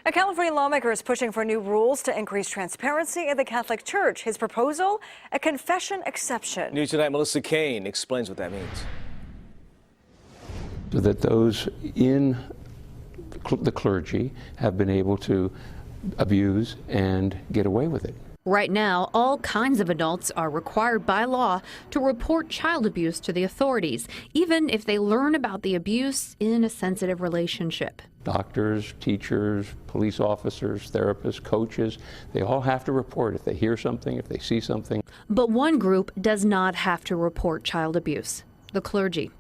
A California lawmaker is pushing for new rules to increase transparency in the Catholic Church. His proposal, a confession exception. News Tonight, Melissa Kane explains what that means. So that those in the clergy have been able to abuse and get away with it. Right now, all kinds of adults are required by law to report child abuse to the authorities, even if they learn about the abuse in a sensitive relationship. Doctors, teachers, police officers, therapists, coaches, they all have to report if they hear something, if they see something. But one group does not have to report child abuse: the clergy.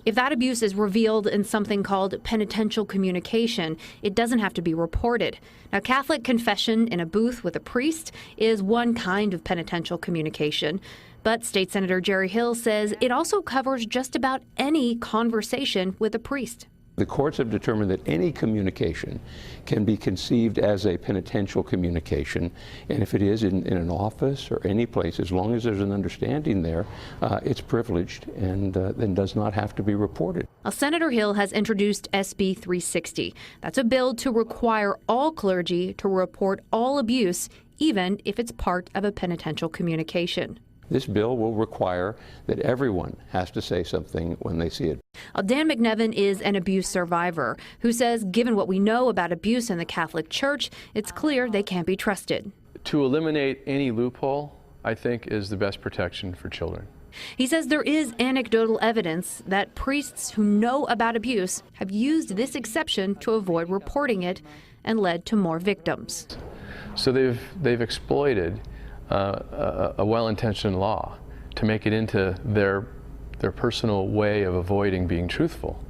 If that abuse is revealed in something called penitential communication, it doesn't have to be reported. Now, Catholic confession in a booth with a priest is one kind of penitential communication, but State Senator Jerry Hill says it also covers just about any conversation with a priest. The courts have determined that any communication can be conceived as a penitential communication, and if it is in an office or any place, as long as there's an understanding there, it's privileged and then does not have to be reported. Senator Hill has introduced SB 360. That's a bill to require all clergy to report all abuse, even if it's part of a penitential communication. This bill will require that everyone has to say something when they see it. Dan McNevin is an abuse survivor who says, given what we know about abuse in the Catholic Church, it's clear they can't be trusted. To eliminate any loophole, I think, is the best protection for children. He says there is anecdotal evidence that priests who know about abuse have used this exception to avoid reporting it and led to more victims. So they've exploited a well-intentioned law to make it into their personal way of avoiding being truthful.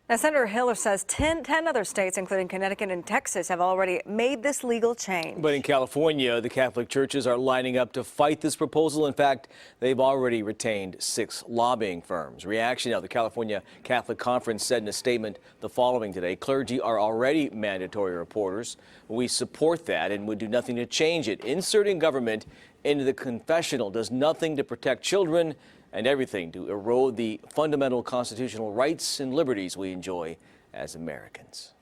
Now, Senator Hill says 10 other states, including Connecticut and Texas, have already made this legal change. But in California, the Catholic churches are lining up to fight this proposal. In fact, they've already retained 6 lobbying firms. Reaction now, the California Catholic Conference said in a statement the following today: clergy are already mandatory reporters. We support that and would do nothing to change it. Inserting government into the confessional does nothing to protect children and everything to erode the fundamental constitutional rights and liberties we enjoy as Americans.